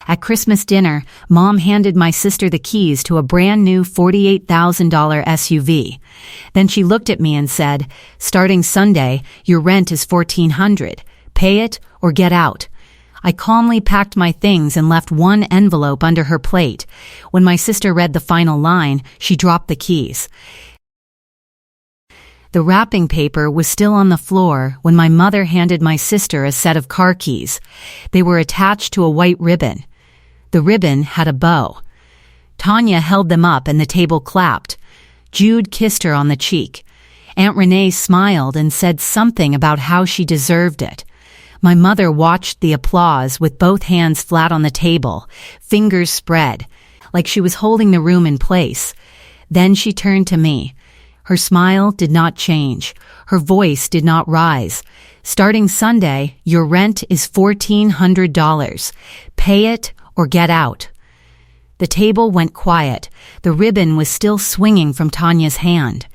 At Christmas dinner, Mom handed my sister the keys to a brand new $48,000 SUV. Then she looked at me and said, "Starting Sunday, your rent is $1,400. Pay it or get out." I calmly packed my things and left one envelope under her plate. When my sister read the final line, she dropped the keys. The wrapping paper was still on the floor when my mother handed my sister a set of car keys. They were attached to a white ribbon. The ribbon had a bow. Tanya held them up and the table clapped. Jude kissed her on the cheek. Aunt Renee smiled and said something about how she deserved it. My mother watched the applause with both hands flat on the table, fingers spread, like she was holding the room in place. Then she turned to me. Her smile did not change. Her voice did not rise. "Starting Sunday, your rent is $1,400. Pay it or get out." The table went quiet. The ribbon was still swinging from Tanya's hand.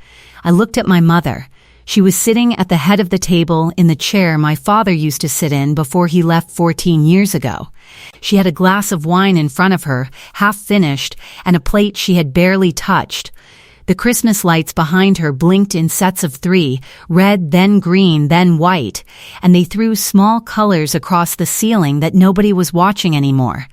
I looked at my mother. She was sitting at the head of the table in the chair my father used to sit in before he left 14 years ago. She had a glass of wine in front of her, half finished, and a plate she had barely touched. The Christmas lights behind her blinked in sets of 3, red, then green, then white, and they threw small colors across the ceiling that nobody was watching anymore.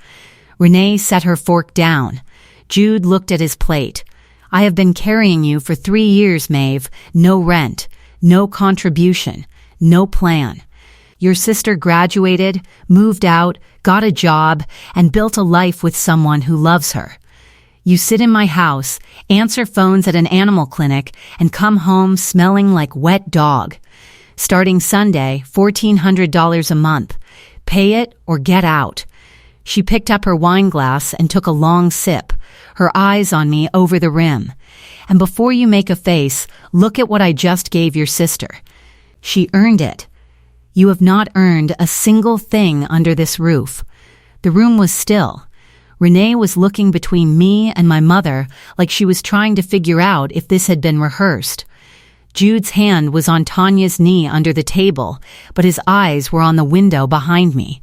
Renee set her fork down. Jude looked at his plate. "I have been carrying you for 3 years, Maeve. No rent, no contribution, no plan. Your sister graduated, moved out, got a job, and built a life with someone who loves her. You sit in my house, answer phones at an animal clinic, and come home smelling like wet dog. Starting Sunday, $1,400 a month. Pay it or get out." She picked up her wine glass and took a long sip, her eyes on me over the rim. "And before you make a face, look at what I just gave your sister. She earned it. You have not earned a single thing under this roof." The room was still. Renee was looking between me and my mother like she was trying to figure out if this had been rehearsed. Jude's hand was on Tanya's knee under the table, but his eyes were on the window behind me.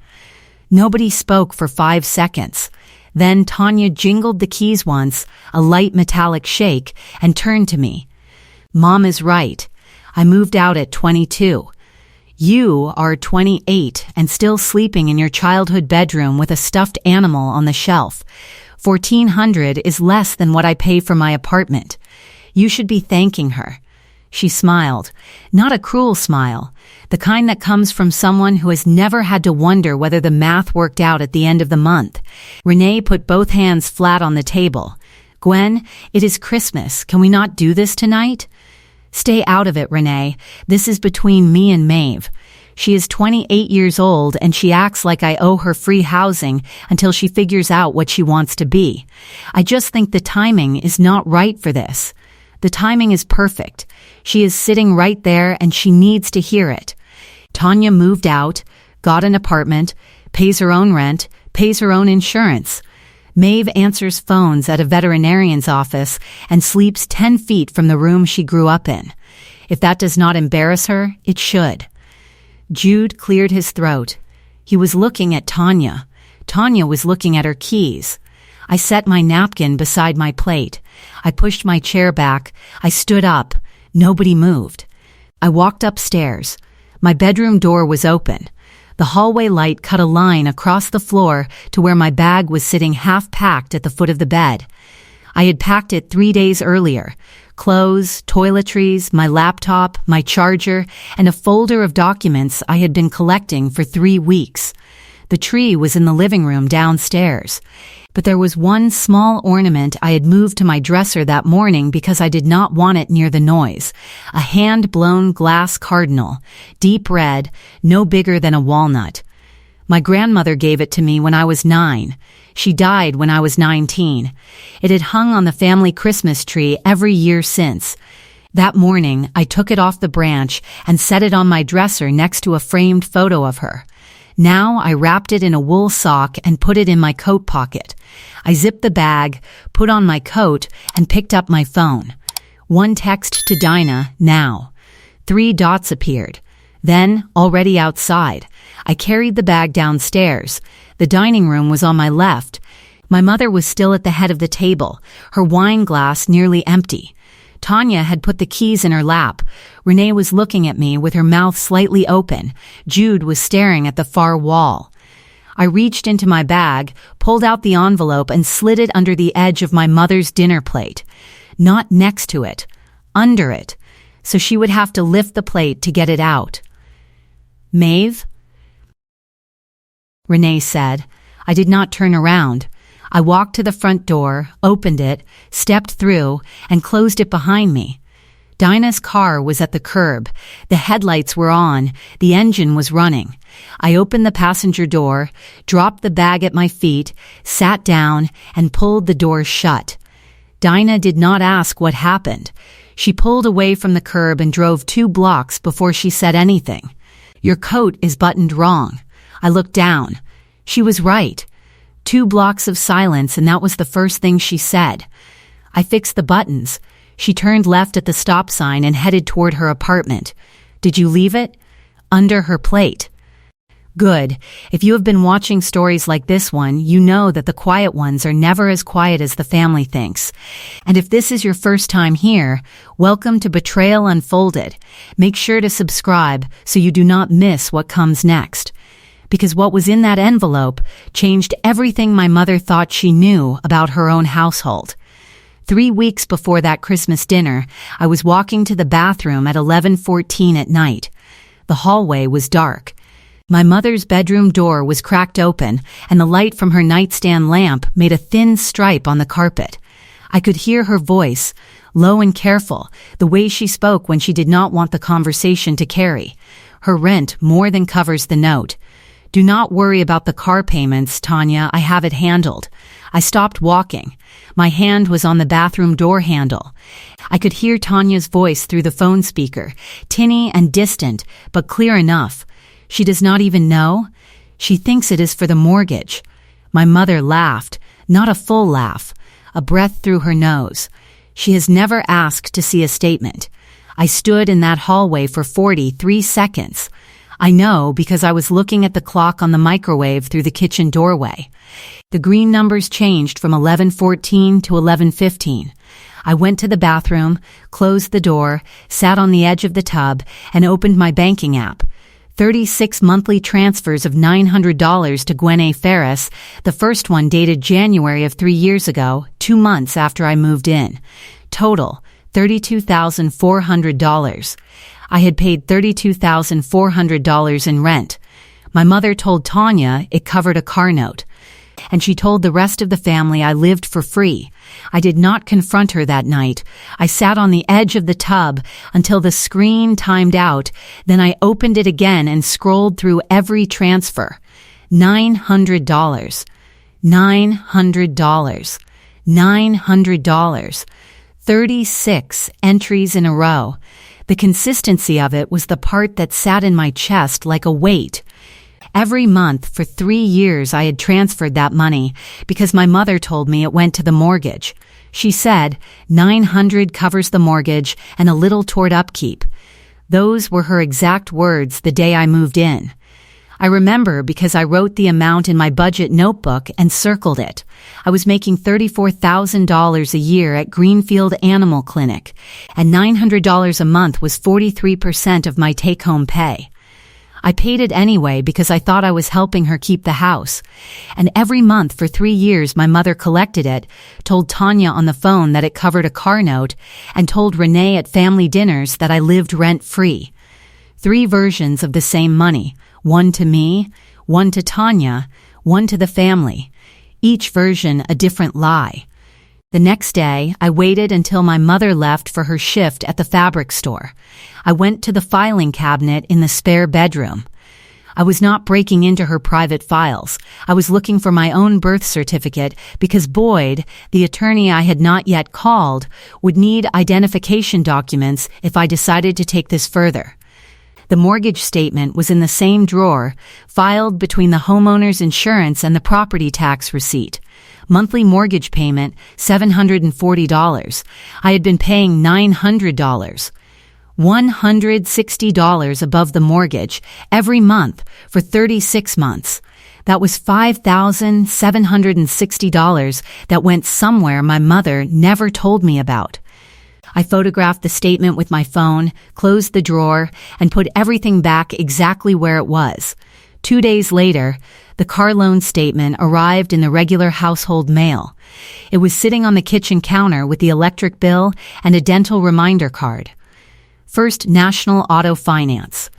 Nobody spoke for 5 seconds. Then Tanya jingled the keys once, a light metallic shake, and turned to me. "Mom is right. I moved out at 22. You are 28 and still sleeping in your childhood bedroom with a stuffed animal on the shelf. $1,400 is less than what I pay for my apartment. You should be thanking her." She smiled. Not a cruel smile, the kind that comes from someone who has never had to wonder whether the math worked out at the end of the month. Renee put both hands flat on the table. "Gwen, it is Christmas. Can we not do this tonight?" "Stay out of it, Renee. This is between me and Maeve. She is 28 years old and she acts like I owe her free housing until she figures out what she wants to be. I just think the timing is not right for this. The timing is perfect. She is sitting right there and she needs to hear it. Tanya moved out, got an apartment, pays her own rent, pays her own insurance. Maeve answers phones at a veterinarian's office and sleeps 10 feet from the room she grew up in. If that does not embarrass her, it should." Jude cleared his throat. He was looking at Tanya. Tanya was looking at her keys. I set my napkin beside my plate. I pushed my chair back. I stood up. Nobody moved. I walked upstairs. My bedroom door was open. The hallway light cut a line across the floor to where my bag was sitting half-packed at the foot of the bed. I had packed it 3 days earlier. Clothes, toiletries, my laptop, my charger, and a folder of documents I had been collecting for 3 weeks. The tree was in the living room downstairs. But there was one small ornament I had moved to my dresser that morning because I did not want it near the noise. A hand-blown glass cardinal, deep red, no bigger than a walnut. My grandmother gave it to me when I was 9. She died when I was 19. It had hung on the family Christmas tree every year since. That morning, I took it off the branch and set it on my dresser next to a framed photo of her. Now I wrapped it in a wool sock and put it in my coat pocket. I zipped the bag, put on my coat, and picked up my phone. One text to Dinah, now. 3 dots appeared. Then, already outside, I carried the bag downstairs. The dining room was on my left. My mother was still at the head of the table, her wine glass nearly empty. Tanya had put the keys in her lap. Renee was looking at me with her mouth slightly open. Jude was staring at the far wall. I reached into my bag, pulled out the envelope, and slid it under the edge of my mother's dinner plate. Not next to it, under it, so she would have to lift the plate to get it out. "Maeve?" Renee said. I did not turn around. I walked to the front door, opened it, stepped through, and closed it behind me. Dinah's car was at the curb. The headlights were on. The engine was running. I opened the passenger door, dropped the bag at my feet, sat down, and pulled the door shut. Dinah did not ask what happened. She pulled away from the curb and drove 2 blocks before she said anything. "Your coat is buttoned wrong." I looked down. She was right. 2 blocks of silence, and that was the first thing she said. I fixed the buttons. She turned left at the stop sign and headed toward her apartment. "Did you leave it?" "Under her plate." Good. If you have been watching stories like this one, you know that the quiet ones are never as quiet as the family thinks. And if this is your first time here, welcome to Betrayal Unfolded. Make sure to subscribe so you do not miss what comes next. Because what was in that envelope changed everything my mother thought she knew about her own household. 3 weeks before that Christmas dinner, I was walking to the bathroom at 11:14 at night. The hallway was dark. My mother's bedroom door was cracked open, and the light from her nightstand lamp made a thin stripe on the carpet. I could hear her voice, low and careful, the way she spoke when she did not want the conversation to carry. Her rent more than covers the note. "Do not worry about the car payments, Tanya, I have it handled." I stopped walking. My hand was on the bathroom door handle. I could hear Tanya's voice through the phone speaker, tinny and distant, but clear enough. "She does not even know? She thinks it is for the mortgage." My mother laughed, not a full laugh, a breath through her nose. "She has never asked to see a statement." I stood in that hallway for 43 seconds. I know because I was looking at the clock on the microwave through the kitchen doorway. The green numbers changed from 11:14 to 11:15. I went to the bathroom, closed the door, sat on the edge of the tub, and opened my banking app. 36 monthly transfers of $900 to Gwen A. Ferris, the first one dated January of 3 years ago, 2 months after I moved in. Total, $32,400. I had paid $32,400 in rent. My mother told Tanya it covered a car note. And she told the rest of the family I lived for free. I did not confront her that night. I sat on the edge of the tub until the screen timed out. Then I opened it again and scrolled through every transfer. $900. $900. $900. 36 entries in a row. The consistency of it was the part that sat in my chest like a weight. Every month for 3 years I had transferred that money because my mother told me it went to the mortgage. She said, $900 covers the mortgage and a little toward upkeep. Those were her exact words the day I moved in. I remember because I wrote the amount in my budget notebook and circled it. I was making $34,000 a year at Greenfield Animal Clinic, and $900 a month was 43% of my take-home pay. I paid it anyway because I thought I was helping her keep the house. And every month for 3 years my mother collected it, told Tanya on the phone that it covered a car note, and told Renee at family dinners that I lived rent-free. 3 versions of the same money. One to me, one to Tanya, one to the family. Each version a different lie. The next day, I waited until my mother left for her shift at the fabric store. I went to the filing cabinet in the spare bedroom. I was not breaking into her private files. I was looking for my own birth certificate because Boyd, the attorney I had not yet called, would need identification documents if I decided to take this further. The mortgage statement was in the same drawer, filed between the homeowner's insurance and the property tax receipt. Monthly mortgage payment, $740. I had been paying $900. $160 above the mortgage every month for 36 months. That was $5,760 that went somewhere my mother never told me about. I photographed the statement with my phone, closed the drawer, and put everything back exactly where it was. 2 days later, the car loan statement arrived in the regular household mail. It was sitting on the kitchen counter with the electric bill and a dental reminder card. First National Auto Finance.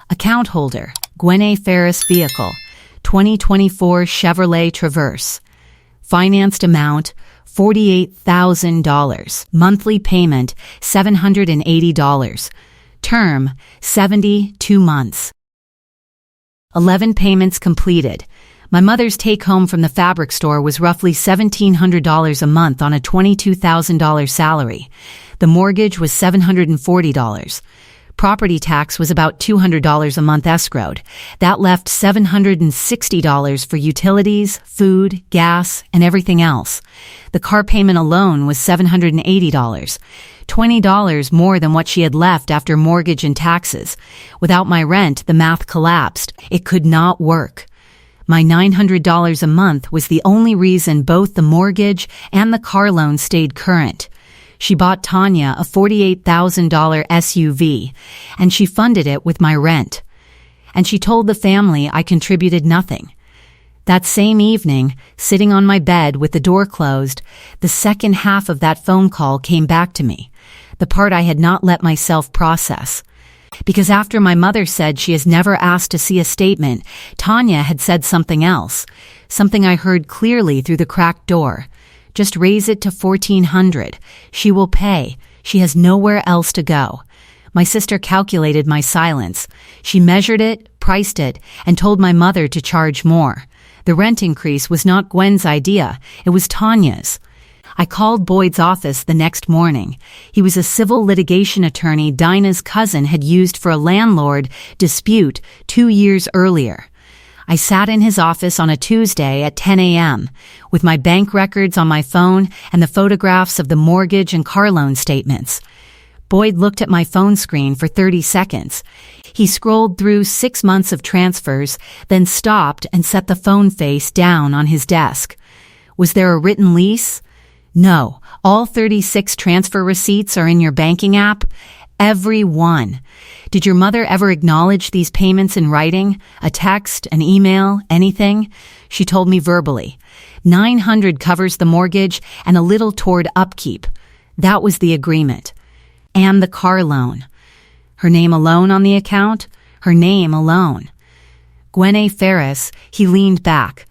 Account holder, Gwen Ferris Vehicle, 2024 Chevrolet Traverse. Financed amount, $48,000. Monthly payment, $780. Term, 72 months. 11 payments completed. My mother's take-home from the fabric store was roughly $1,700 a month on a $22,000 salary. The mortgage was $740. Property tax was about $200 a month escrowed. That left $760 for utilities, food, gas, and everything else. The car payment alone was $780. $20 more than what she had left after mortgage and taxes. Without my rent, the math collapsed. It could not work. My $900 a month was the only reason both the mortgage and the car loan stayed current. She bought Tanya a $48,000 SUV, and she funded it with my rent. And she told the family I contributed nothing. That same evening, sitting on my bed with the door closed, the second half of that phone call came back to me, the part I had not let myself process. Because after my mother said she has never asked to see a statement, Tanya had said something else, something I heard clearly through the cracked door. Just raise it to $1,400. She will pay. She has nowhere else to go. My sister calculated my silence. She measured it, priced it, and told my mother to charge more. The rent increase was not Gwen's idea. It was Tanya's. I called Boyd's office the next morning. He was a civil litigation attorney Dinah's cousin had used for a landlord dispute 2 years earlier. I sat in his office on a Tuesday at 10 a.m. with my bank records on my phone and the photographs of the mortgage and car loan statements. Boyd looked at my phone screen for 30 seconds. He scrolled through 6 months of transfers, then stopped and set the phone face down on his desk. Was there a written lease? No. All 36 transfer receipts are in your banking app? Every one. Did your mother ever acknowledge these payments in writing? A text, an email, anything? She told me verbally. $900 covers the mortgage and a little toward upkeep. That was the agreement. And the car loan. Her name alone on the account? Her name alone. Gwen Ferris, he leaned back.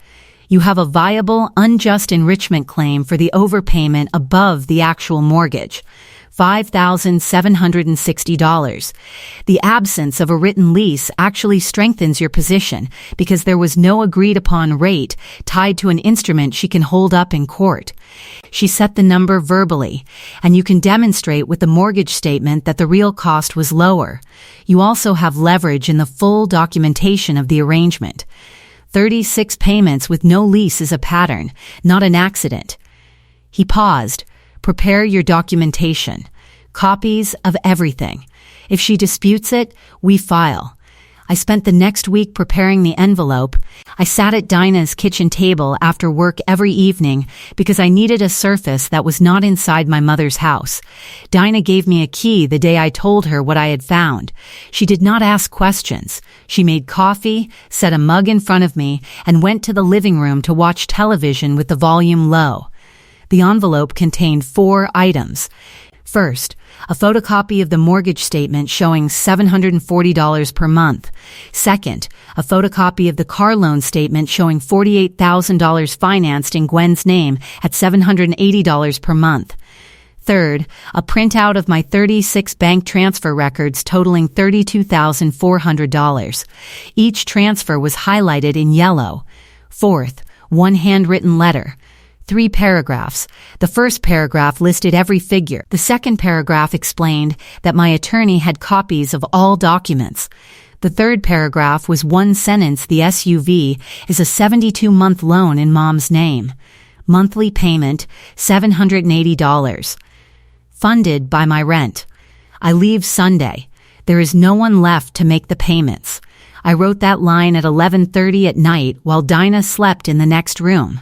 You have a viable, unjust enrichment claim for the overpayment above the actual mortgage. $5,760. The absence of a written lease actually strengthens your position because there was no agreed-upon rate tied to an instrument she can hold up in court. She set the number verbally, and you can demonstrate with the mortgage statement that the real cost was lower. You also have leverage in the full documentation of the arrangement. 36 payments with no lease is a pattern, not an accident. He paused. Prepare your documentation. Copies of everything. If she disputes it, we file. I spent the next week preparing the envelope. I sat at Dinah's kitchen table after work every evening because I needed a surface that was not inside my mother's house. Dinah gave me a key the day I told her what I had found. She did not ask questions. She made coffee, set a mug in front of me, and went to the living room to watch television with the volume low. The envelope contained 4 items. First, a photocopy of the mortgage statement showing $740 per month. Second, a photocopy of the car loan statement showing $48,000 financed in Gwen's name at $780 per month. Third, a printout of my 36 bank transfer records totaling $32,400. Each transfer was highlighted in yellow. Fourth, 1 handwritten letter. 3 paragraphs. The first paragraph listed every figure. The second paragraph explained that my attorney had copies of all documents. The third paragraph was 1 sentence: the SUV is a 72-month loan in Mom's name. Monthly payment, $780. Funded by my rent. I leave Sunday. There is no one left to make the payments. I wrote that line at 11:30 at night while Dinah slept in the next room.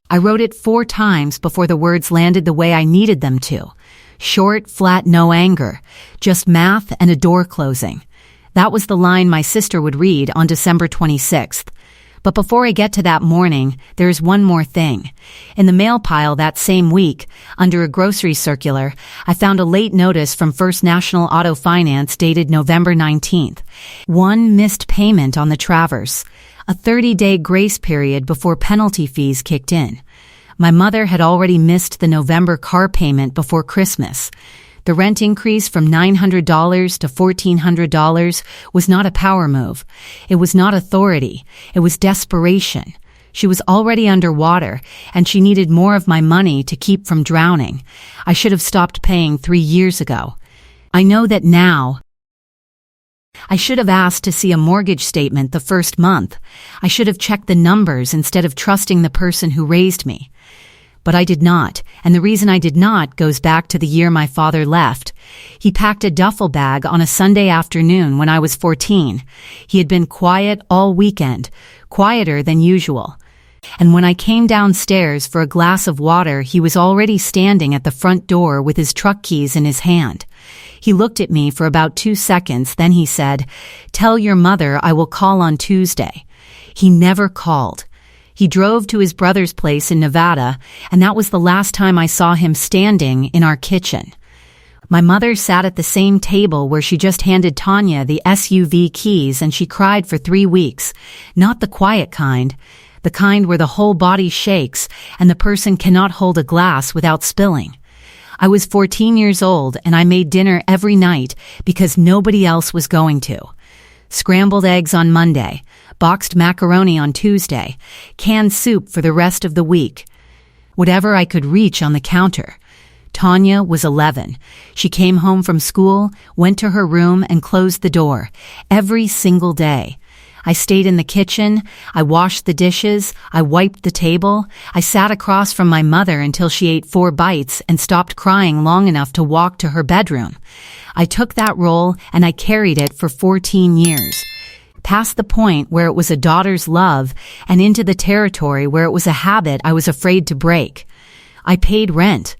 I wrote it 4 times before the words landed the way I needed them to. Short, flat, no anger. Just math and a door closing. That was the line my sister would read on December 26th. But before I get to that morning, there's one more thing. In the mail pile that same week, under a grocery circular, I found a late notice from First National Auto Finance dated November 19th. 1 missed payment on the Traverse. A 30-day grace period before penalty fees kicked in. My mother had already missed the November car payment before Christmas. The rent increase from $900 to $1,400 was not a power move. It was not authority. It was desperation. She was already underwater, and she needed more of my money to keep from drowning. I should have stopped paying 3 years ago. I know that now. I should have asked to see a mortgage statement the first month. I should have checked the numbers instead of trusting the person who raised me. But I did not, and the reason I did not goes back to the year my father left. He packed a duffel bag on a Sunday afternoon when I was 14. He had been quiet all weekend, quieter than usual. And when I came downstairs for a glass of water, he was already standing at the front door with his truck keys in his hand. He looked at me for about 2 seconds, then he said, "Tell your mother I will call on Tuesday." He never called. He drove to his brother's place in Nevada, and that was the last time I saw him standing in our kitchen. My mother sat at the same table where she just handed Tanya the SUV keys, and she cried for 3 weeks. Not the quiet kind, the kind where the whole body shakes and the person cannot hold a glass without spilling. I was 14 years old, and I made dinner every night because nobody else was going to. Scrambled eggs on Monday, boxed macaroni on Tuesday, canned soup for the rest of the week. Whatever I could reach on the counter. Tanya was 11. She came home from school, went to her room, and closed the door. Every single day. I stayed in the kitchen, I washed the dishes, I wiped the table, I sat across from my mother until she ate 4 bites and stopped crying long enough to walk to her bedroom. I took that role and I carried it for 14 years. Past the point where it was a daughter's love and into the territory where it was a habit I was afraid to break. I paid rent.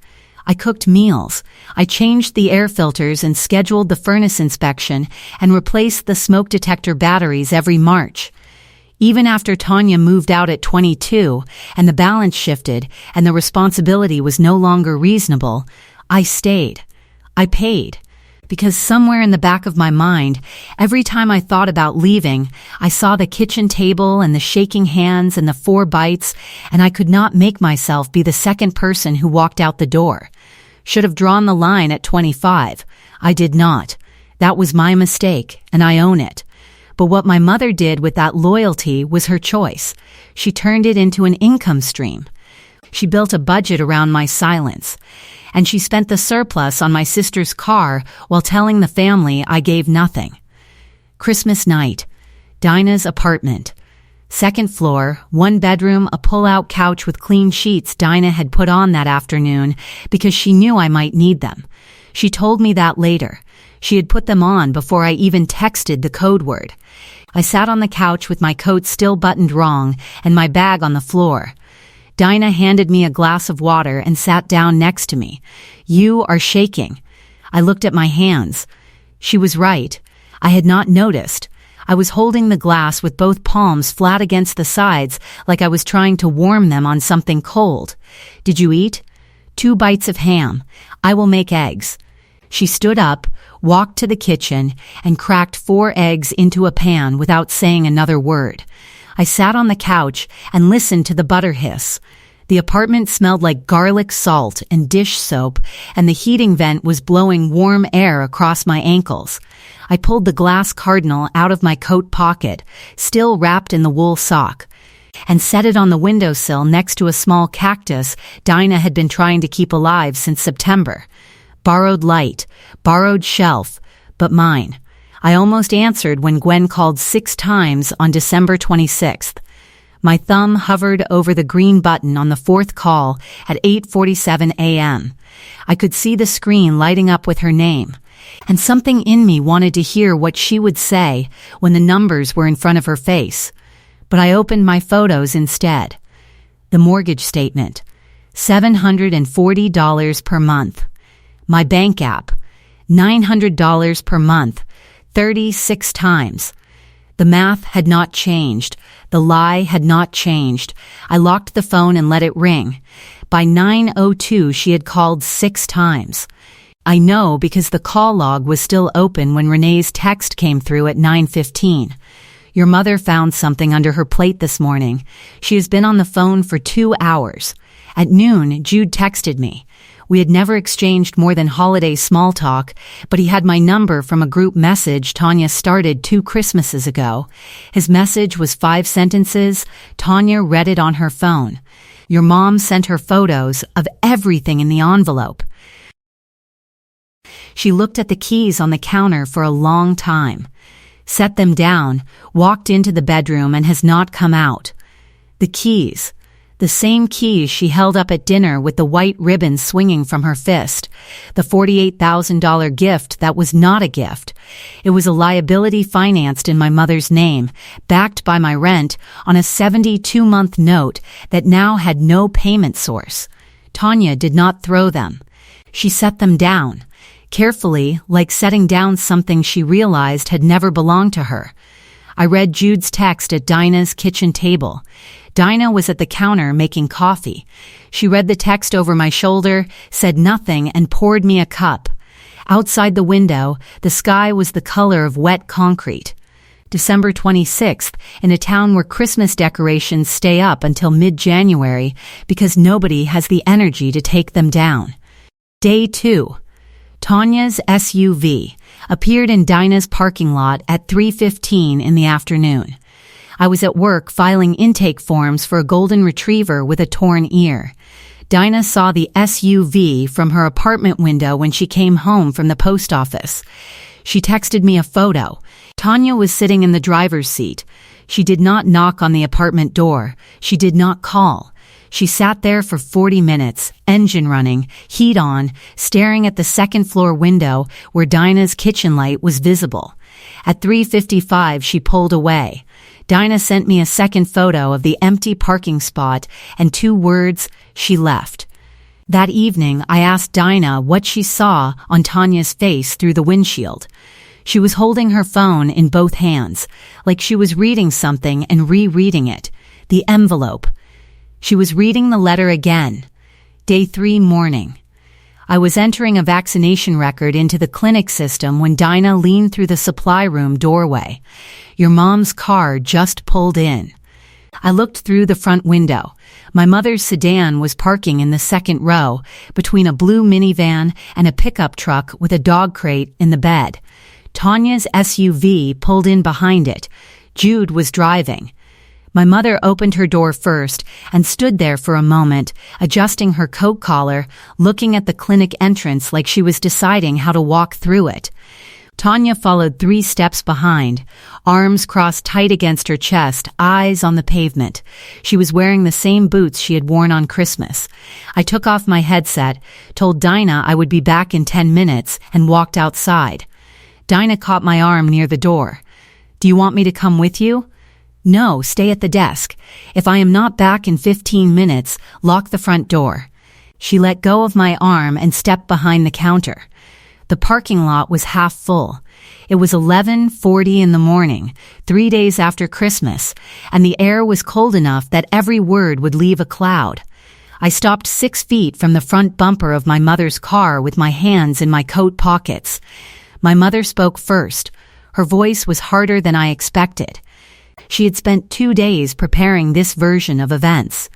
I cooked meals. I changed the air filters and scheduled the furnace inspection and replaced the smoke detector batteries every March. Even after Tanya moved out at 22 and the balance shifted and the responsibility was no longer reasonable, I stayed. I paid. Because somewhere in the back of my mind, every time I thought about leaving, I saw the kitchen table and the shaking hands and the 4 bites, and I could not make myself be the second person who walked out the door. Should have drawn the line at 25. I did not. That was my mistake, and I own it. But what my mother did with that loyalty was her choice. She turned it into an income stream. She built a budget around my silence. And she spent the surplus on my sister's car while telling the family I gave nothing. Christmas night. Dinah's apartment. 2nd floor, 1 bedroom, a pull-out couch with clean sheets Dinah had put on that afternoon because she knew I might need them. She told me that later. She had put them on before I even texted the code word. I sat on the couch with my coat still buttoned wrong and my bag on the floor. Dinah handed me a glass of water and sat down next to me. "You are shaking." I looked at my hands. She was right. I had not noticed. I was holding the glass with both palms flat against the sides like I was trying to warm them on something cold. "Did you eat?" 2 bites of ham. "I will make eggs." She stood up, walked to the kitchen, and cracked 4 eggs into a pan without saying another word. I sat on the couch and listened to the butter hiss. The apartment smelled like garlic salt and dish soap, and the heating vent was blowing warm air across my ankles. I pulled the glass cardinal out of my coat pocket, still wrapped in the wool sock, and set it on the windowsill next to a small cactus Dinah had been trying to keep alive since September. Borrowed light, borrowed shelf, but mine. I almost answered when Gwen called 6 times on December 26th. My thumb hovered over the green button on the 4th call at 8:47 a.m. I could see the screen lighting up with her name. and something in me wanted to hear what she would say when the numbers were in front of her face. But I opened my photos instead. The mortgage statement, $740 per month. My bank app, $900 per month, 36 times. The math had not changed. The lie had not changed. I locked the phone and let it ring. By 9:02, she had called 6 times. I know because the call log was still open when Renee's text came through at 9:15. Your mother found something under her plate this morning. She has been on the phone for 2 hours. At noon, Jude texted me. We had never exchanged more than holiday small talk, but he had my number from a group message Tanya started 2 Christmases ago. His message was 5 sentences. Tanya read it on her phone. Your mom sent her photos of everything in the envelope. She looked at the keys on the counter for a long time, set them down, walked into the bedroom and has not come out. The keys. The same keys she held up at dinner with the white ribbon swinging from her fist. The $48,000 gift that was not a gift. It was a liability financed in my mother's name, backed by my rent, on a 72-month note that now had no payment source. Tanya did not throw them. She set them down, carefully, like setting down something she realized had never belonged to her. I read Jude's text at Dinah's kitchen table. Dinah was at the counter making coffee. She read the text over my shoulder, said nothing, and poured me a cup. Outside the window, the sky was the color of wet concrete. December 26th, in a town where Christmas decorations stay up until mid-January because nobody has the energy to take them down. Day 2. Tanya's SUV appeared in Dinah's parking lot at 3:15 in the afternoon. I was at work filing intake forms for a golden retriever with a torn ear. Dinah saw the SUV from her apartment window when she came home from the post office. She texted me a photo. Tanya was sitting in the driver's seat. She did not knock on the apartment door. She did not call. She sat there for 40 minutes, engine running, heat on, staring at the second-floor window where Dinah's kitchen light was visible. At 3:55, she pulled away. Dinah sent me a second photo of the empty parking spot and 2 words, "She left." That evening, I asked Dinah what she saw on Tanya's face through the windshield. She was holding her phone in both hands, like she was reading something and rereading it. The envelope. She was reading the letter again. Day 3 morning. I was entering a vaccination record into the clinic system when Dinah leaned through the supply room doorway. Your mom's car just pulled in. I looked through the front window. My mother's sedan was parking in the second row, between a blue minivan and a pickup truck with a dog crate in the bed. Tanya's SUV pulled in behind it. Jude was driving. My mother opened her door first and stood there for a moment, adjusting her coat collar, looking at the clinic entrance like she was deciding how to walk through it. Tanya followed 3 steps behind, arms crossed tight against her chest, eyes on the pavement. She was wearing the same boots she had worn on Christmas. I took off my headset, told Dinah I would be back in 10 minutes, and walked outside. Dinah caught my arm near the door. "Do you want me to come with you?" "No, stay at the desk. If I am not back in 15 minutes, lock the front door." She let go of my arm and stepped behind the counter. The parking lot was half full. It was 11:40 in the morning, 3 days after Christmas, and the air was cold enough that every word would leave a cloud. I stopped 6 feet from the front bumper of my mother's car with my hands in my coat pockets. My mother spoke first. Her voice was harder than I expected. She had spent 2 days preparing this version of events.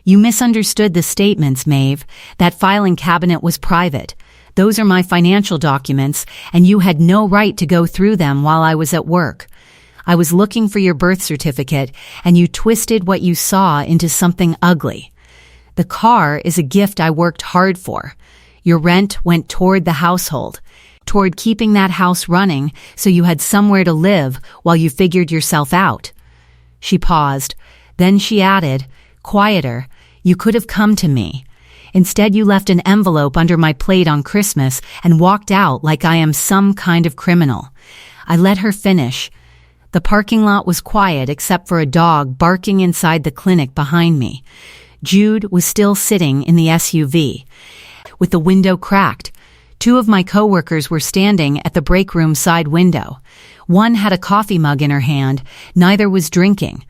"You misunderstood the statements, Maeve. That filing cabinet was private. Those are my financial documents, and you had no right to go through them while I was at work. I was looking for your birth certificate, and you twisted what you saw into something ugly. The car is a gift I worked hard for. Your rent went toward the household, toward keeping that house running so you had somewhere to live while you figured yourself out." She paused. Then she added, quieter, "You could have come to me. Instead, you left an envelope under my plate on Christmas and walked out like I am some kind of criminal. I let her finish. The parking lot was quiet except for a dog barking inside the clinic behind me. Jude was still sitting in the SUV, with the window cracked. Two of my coworkers were standing at the break room side window. One had a coffee mug in her hand. Neither was drinking.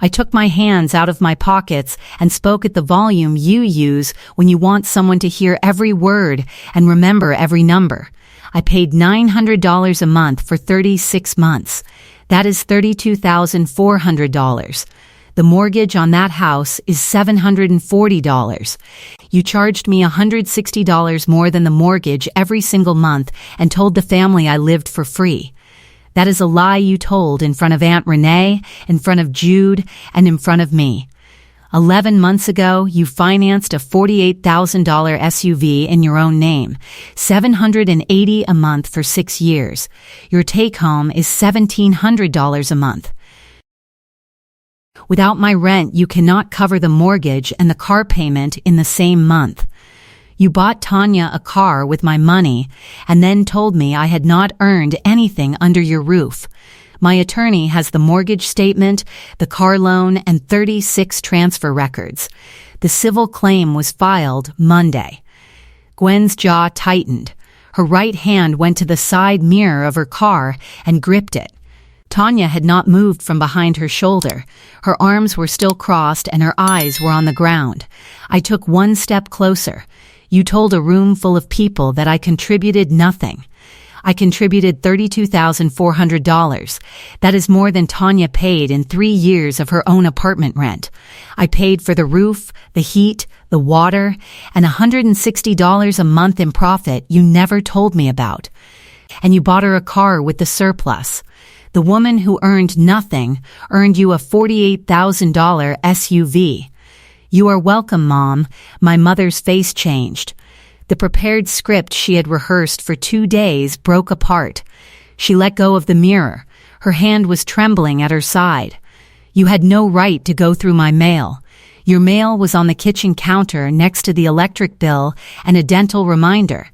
I took my hands out of my pockets and spoke at the volume you use when you want someone to hear every word and remember every number. I paid $900 a month for 36 months. That is $32,400. The mortgage on that house is $740. You charged me $160 more than the mortgage every single month and told the family I lived for free. That is a lie you told in front of Aunt Renee, in front of Jude, and in front of me. 11 months ago, you financed a $48,000 SUV in your own name, $780 a month for 6 years. Your take-home is $1,700 a month. Without my rent, you cannot cover the mortgage and the car payment in the same month. You bought Tanya a car with my money and then told me I had not earned anything under your roof. My attorney has the mortgage statement, the car loan, and 36 transfer records. The civil claim was filed Monday. Gwen's jaw tightened. Her right hand went to the side mirror of her car and gripped it. Tanya had not moved from behind her shoulder. Her arms were still crossed and her eyes were on the ground. I took one step closer. You told a room full of people that I contributed nothing. I contributed $32,400. That is more than Tanya paid in 3 years of her own apartment rent. I paid for the roof, the heat, the water, and $160 a month in profit you never told me about. And you bought her a car with the surplus. The woman who earned nothing earned you a $48,000 SUV. You are welcome, Mom. My mother's face changed. The prepared script she had rehearsed for 2 days broke apart. She let go of the mirror. Her hand was trembling at her side. You had no right to go through my mail. Your mail was on the kitchen counter next to the electric bill and a dental reminder.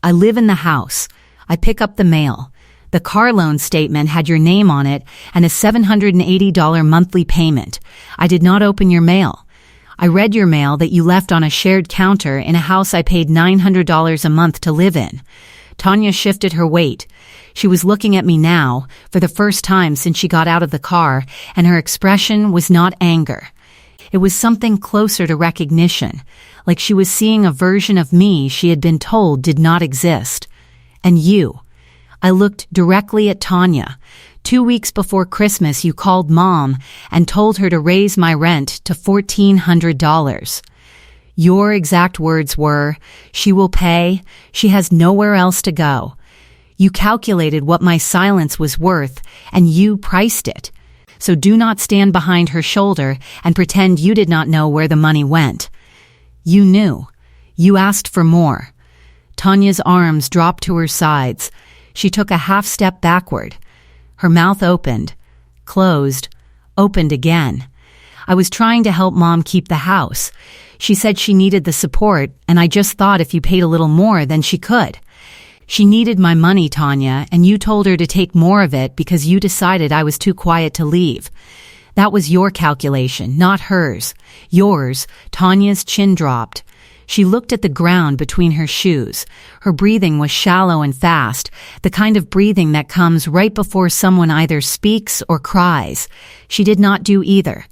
I live in the house. I pick up the mail. The car loan statement had your name on it and a $780 monthly payment. I did not open your mail. I read your mail that you left on a shared counter in a house I paid $900 a month to live in. Tanya shifted her weight. She was looking at me now, for the first time since she got out of the car, and her expression was not anger. It was something closer to recognition, like she was seeing a version of me she had been told did not exist. And you. I looked directly at Tanya. 2 weeks before Christmas, you called Mom and told her to raise my rent to $1,400. Your exact words were, "She will pay. She has nowhere else to go." You calculated what my silence was worth, and you priced it. So do not stand behind her shoulder and pretend you did not know where the money went. You knew. You asked for more. Tanya's arms dropped to her sides. She took a half step backward. Her mouth opened, closed, opened again. I was trying to help Mom keep the house. She said she needed the support, and I just thought if you paid a little more, then she could. She needed my money, Tanya, and you told her to take more of it because you decided I was too quiet to leave. That was your calculation, not hers. Yours. Tanya's chin dropped. She looked at the ground between her shoes. Her breathing was shallow and fast, the kind of breathing that comes right before someone either speaks or cries. She did not do either.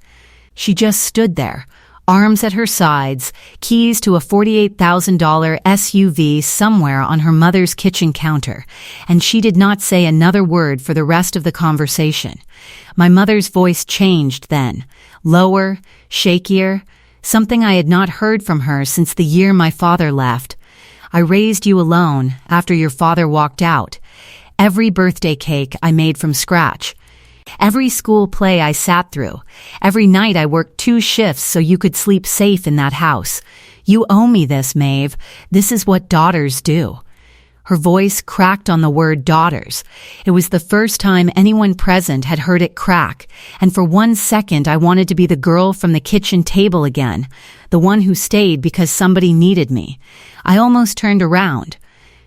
She just stood there, arms at her sides, keys to a $48,000 SUV somewhere on her mother's kitchen counter, and she did not say another word for the rest of the conversation. My mother's voice changed then, lower, shakier, something I had not heard from her since the year my father left. I raised you alone after your father walked out. Every birthday cake I made from scratch. Every school play I sat through. Every night I worked 2 shifts so you could sleep safe in that house. You owe me this, Maeve. This is what daughters do. Her voice cracked on the word daughters. It was the first time anyone present had heard it crack, and for 1 second I wanted to be the girl from the kitchen table again, the one who stayed because somebody needed me. I almost turned around.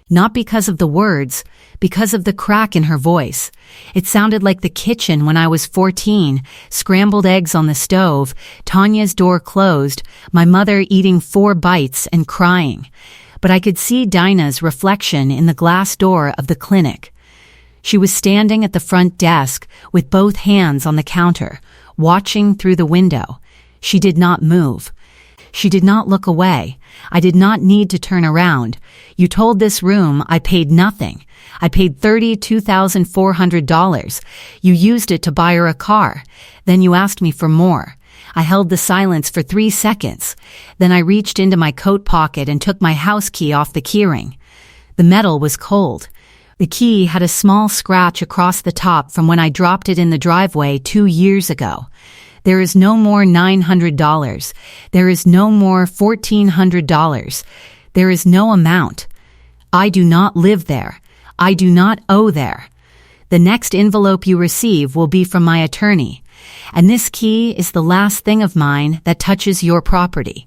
Not because of the words, because of the crack in her voice. It sounded like the kitchen when I was 14, scrambled eggs on the stove, Tanya's door closed, my mother eating 4 bites and crying. But I could see Dinah's reflection in the glass door of the clinic. She was standing at the front desk with both hands on the counter, watching through the window. She did not move. She did not look away. I did not need to turn around. You told this room I paid nothing. I paid $32,400. You used it to buy her a car. Then you asked me for more. I held the silence for 3 seconds. Then I reached into my coat pocket and took my house key off the keyring. The metal was cold. The key had a small scratch across the top from when I dropped it in the driveway 2 years ago. There is no more $900. There is no more $1,400. There is no amount. I do not live there. I do not owe there. The next envelope you receive will be from my attorney. And this key is the last thing of mine that touches your property.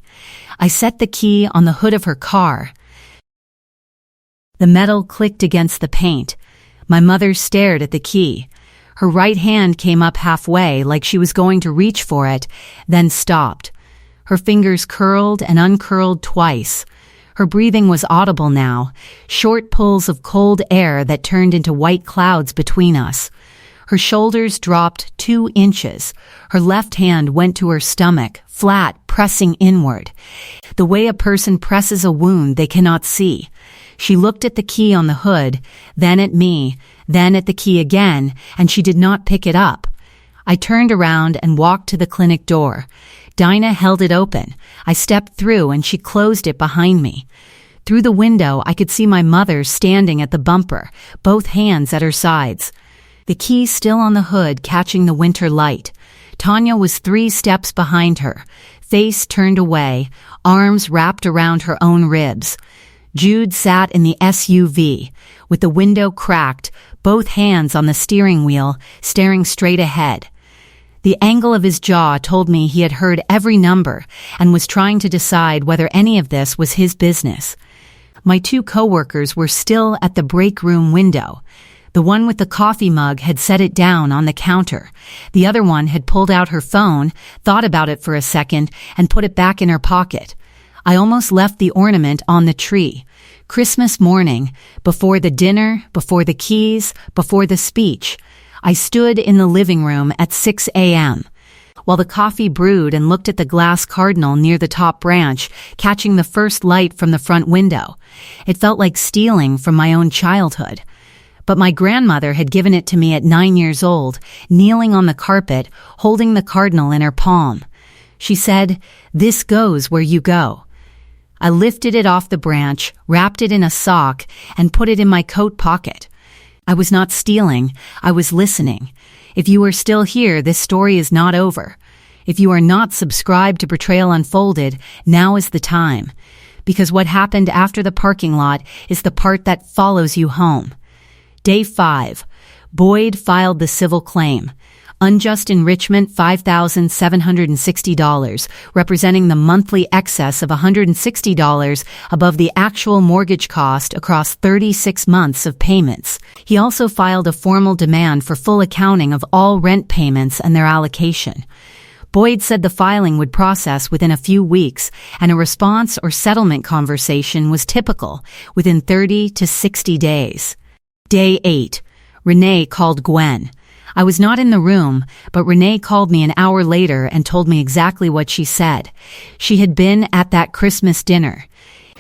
I set the key on the hood of her car. The metal clicked against the paint. My mother stared at the key. Her right hand came up halfway like she was going to reach for it, then stopped. Her fingers curled and uncurled twice. Her breathing was audible now, short pulls of cold air that turned into white clouds between us. Her shoulders dropped 2 inches. Her left hand went to her stomach, flat, pressing inward. The way a person presses a wound they cannot see. She looked at the key on the hood, then at me, then at the key again, and she did not pick it up. I turned around and walked to the clinic door. Dinah held it open. I stepped through and she closed it behind me. Through the window, I could see my mother standing at the bumper, both hands at her sides. The key still on the hood catching the winter light. Tanya was 3 steps behind her, face turned away, arms wrapped around her own ribs. Jude sat in the SUV, with the window cracked, both hands on the steering wheel, staring straight ahead. The angle of his jaw told me he had heard every number and was trying to decide whether any of this was his business. My 2 coworkers were still at the break room window. The one with the coffee mug had set it down on the counter. The other one had pulled out her phone, thought about it for a second, and put it back in her pocket. I almost left the ornament on the tree. Christmas morning, before the dinner, before the keys, before the speech. I stood in the living room at 6 a.m. while the coffee brewed and looked at the glass cardinal near the top branch, catching the first light from the front window. It felt like stealing from my own childhood. But my grandmother had given it to me at 9 years old, kneeling on the carpet, holding the cardinal in her palm. She said, "This goes where you go." I lifted it off the branch, wrapped it in a sock, and put it in my coat pocket. I was not stealing, I was listening. If you are still here, this story is not over. If you are not subscribed to Betrayal Unfolded, now is the time. Because what happened after the parking lot is the part that follows you home. Day 5. Boyd filed the civil claim. Unjust enrichment $5,760, representing the monthly excess of $160 above the actual mortgage cost across 36 months of payments. He also filed a formal demand for full accounting of all rent payments and their allocation. Boyd said the filing would process within a few weeks, and a response or settlement conversation was typical, within 30 to 60 days. Day 8. Renee called Gwen. I was not in the room, but Renee called me an hour later and told me exactly what she said. She had been at that Christmas dinner.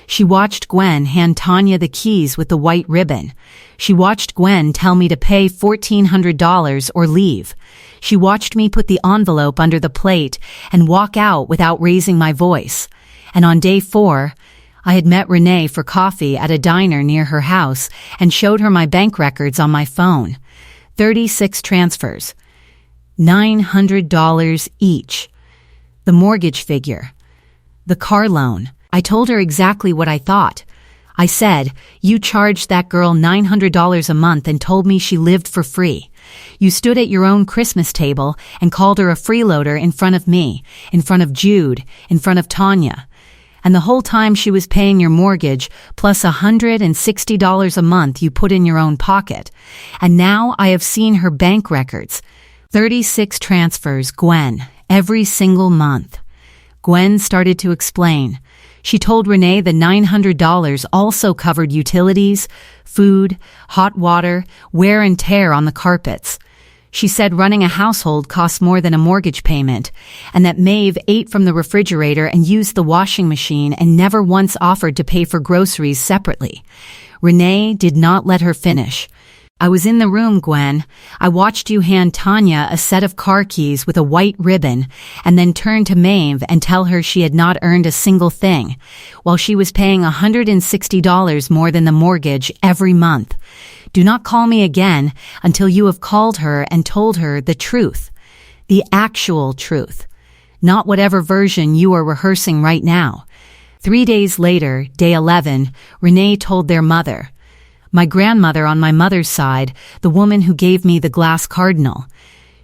She watched Gwen hand Tanya the keys with the white ribbon. She watched Gwen tell me to pay $1,400 or leave. She watched me put the envelope under the plate and walk out without raising my voice. And on day 4, I had met Renee for coffee at a diner near her house and showed her my bank records on my phone. 36 transfers. $900 each. The mortgage figure. The car loan. I told her exactly what I thought. I said, "You charged that girl $900 a month and told me she lived for free. You stood at your own Christmas table and called her a freeloader in front of me, in front of Jude, in front of Tanya. And the whole time she was paying your mortgage plus $160 a month you put in your own pocket. And now I have seen her bank records. 36 transfers, Gwen, every single month." Gwen started to explain. She told Renee the $900 also covered utilities, food, hot water, wear and tear on the carpets. She said running a household costs more than a mortgage payment, and that Maeve ate from the refrigerator and used the washing machine and never once offered to pay for groceries separately. Renee did not let her finish. "I was in the room, Gwen. I watched you hand Tanya a set of car keys with a white ribbon and then turn to Maeve and tell her she had not earned a single thing, while she was paying $160 more than the mortgage every month. Do not call me again until you have called her and told her the truth. The actual truth. Not whatever version you are rehearsing right now." 3 days later, day 11, Renee told their mother. My grandmother on my mother's side, the woman who gave me the glass cardinal.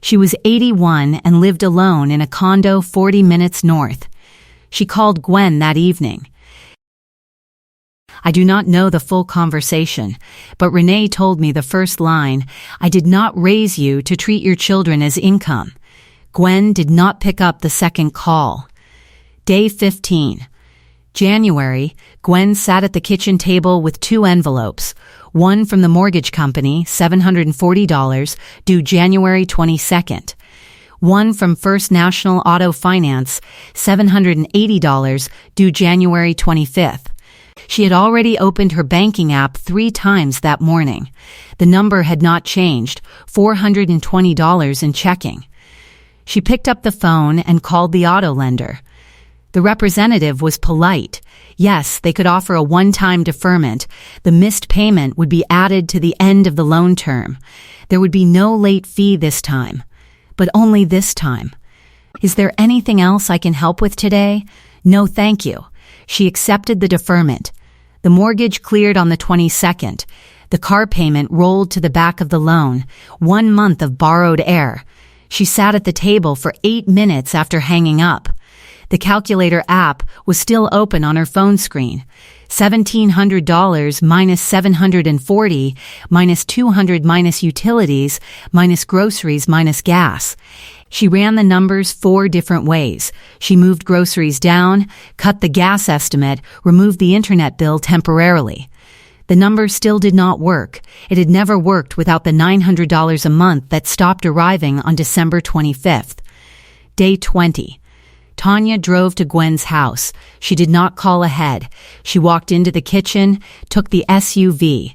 She was 81 and lived alone in a condo 40 minutes north. She called Gwen that evening. I do not know the full conversation, but Renee told me the first line, "I did not raise you to treat your children as income." Gwen did not pick up the second call. Day 15. January, Gwen sat at the kitchen table with 2 envelopes, one from the mortgage company, $740, due January 22nd. One from First National Auto Finance, $780, due January 25th. She had already opened her banking app 3 times that morning. The number had not changed, $420 in checking. She picked up the phone and called the auto lender. The representative was polite. Yes, they could offer a one-time deferment. The missed payment would be added to the end of the loan term. There would be no late fee this time. But only this time. "Is there anything else I can help with today?" "No, thank you." She accepted the deferment. The mortgage cleared on the 22nd. The car payment rolled to the back of the loan. 1 month of borrowed air. She sat at the table for 8 minutes after hanging up. The calculator app was still open on her phone screen. $1,700 minus $740 minus $200 minus utilities minus groceries minus gas. She ran the numbers 4 different ways. She moved groceries down, cut the gas estimate, removed the internet bill temporarily. The number still did not work. It had never worked without the $900 a month that stopped arriving on December 25th. Day 20. Tanya drove to Gwen's house. She did not call ahead. She walked into the kitchen, took the SUV,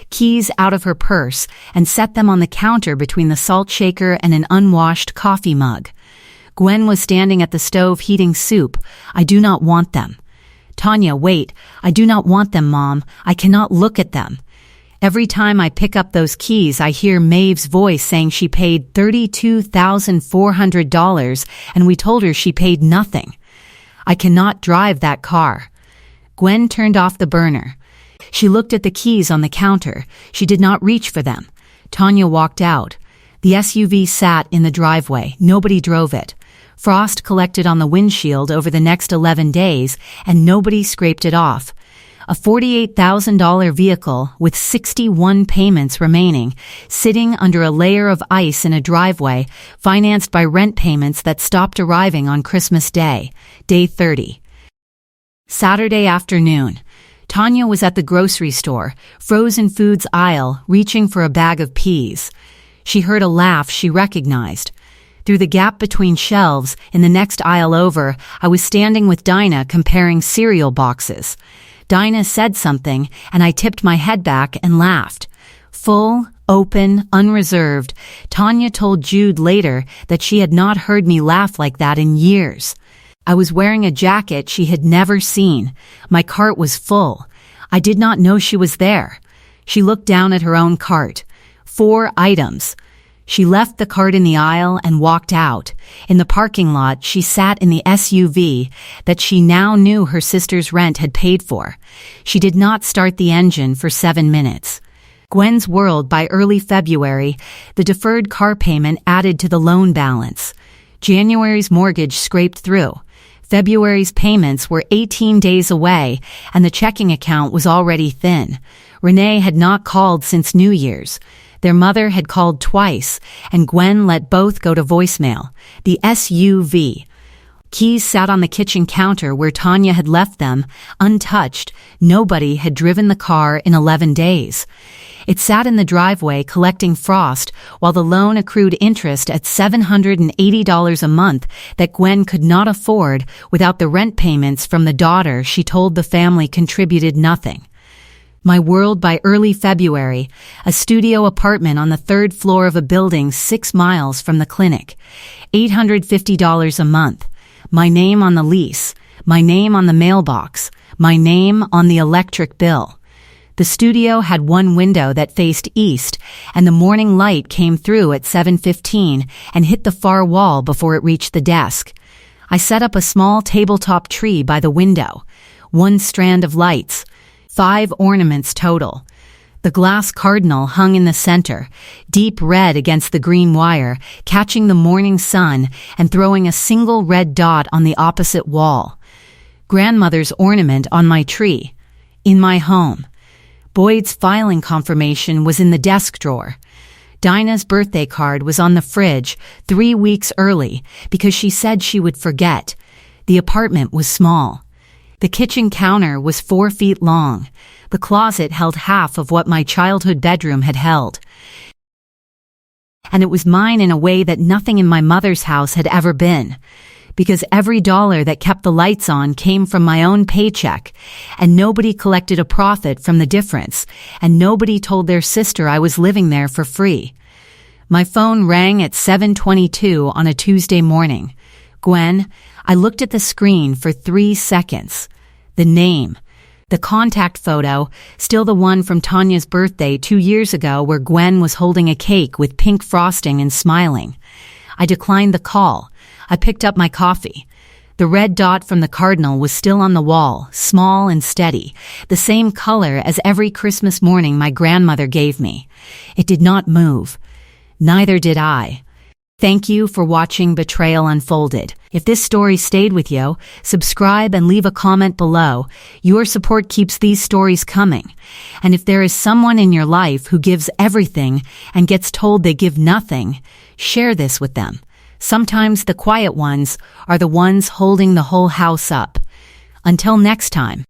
keys out of her purse, and set them on the counter between the salt shaker and an unwashed coffee mug. Gwen was standing at the stove heating soup. "I do not want them." "Tanya, wait. I do not want them, Mom. I cannot look at them." Every time I pick up those keys, I hear Maeve's voice saying she paid $32,400 and we told her she paid nothing. I cannot drive that car. Gwen turned off the burner. She looked at the keys on the counter. She did not reach for them. Tanya walked out. The SUV sat in the driveway. Nobody drove it. Frost collected on the windshield over the next 11 days and nobody scraped it off. A $48,000 vehicle with 61 payments remaining, sitting under a layer of ice in a driveway, financed by rent payments that stopped arriving on Christmas Day, day 30. Saturday afternoon. Tanya was at the grocery store, frozen foods aisle, reaching for a bag of peas. She heard a laugh she recognized. Through the gap between shelves, in the next aisle over, I was standing with Dinah comparing cereal boxes. Dinah said something, and I tipped my head back and laughed. Full, open, unreserved, Tanya told Jude later that she had not heard me laugh like that in years. I was wearing a jacket she had never seen. My cart was full. I did not know she was there. She looked down at her own cart. 4 items. She left the cart in the aisle and walked out. In the parking lot, she sat in the SUV that she now knew her sister's rent had paid for. She did not start the engine for 7 minutes. Gwen's world. By early February, the deferred car payment added to the loan balance. January's mortgage scraped through. February's payments were 18 days away, and the checking account was already thin. Renee had not called since New Year's. Their mother had called twice, and Gwen let both go to voicemail. The SUV keys sat on the kitchen counter where Tanya had left them, untouched. Nobody had driven the car in 11 days. It sat in the driveway collecting frost while the loan accrued interest at $780 a month that Gwen could not afford without the rent payments from the daughter she told the family contributed nothing. My world. By early February, a studio apartment on the 3rd floor of a building 6 miles from the clinic. $850 a month. My name on the lease. My name on the mailbox. My name on the electric bill. The studio had one window that faced east, and the morning light came through at 7:15 and hit the far wall before it reached the desk. I set up a small tabletop tree by the window. 1 strand of lights. 5 ornaments total. The glass cardinal hung in the center, deep red against the green wire, catching the morning sun and throwing a single red dot on the opposite wall. Grandmother's ornament on my tree. In my home. Boyd's filing confirmation was in the desk drawer. Dinah's birthday card was on the fridge 3 weeks early because she said she would forget. The apartment was small. The kitchen counter was 4 feet long. The closet held half of what my childhood bedroom had held. And it was mine in a way that nothing in my mother's house had ever been. Because every dollar that kept the lights on came from my own paycheck, and nobody collected a profit from the difference, and nobody told their sister I was living there for free. My phone rang at 7:22 on a Tuesday morning. Gwen. I looked at the screen for 3 seconds. The name. The contact photo, still the one from Tanya's birthday 2 years ago where Gwen was holding a cake with pink frosting and smiling. I declined the call. I picked up my coffee. The red dot from the cardinal was still on the wall, small and steady, the same color as every Christmas morning my grandmother gave me. It did not move. Neither did I. Thank you for watching Betrayal Unfolded. If this story stayed with you, subscribe and leave a comment below. Your support keeps these stories coming. And if there is someone in your life who gives everything and gets told they give nothing, share this with them. Sometimes the quiet ones are the ones holding the whole house up. Until next time.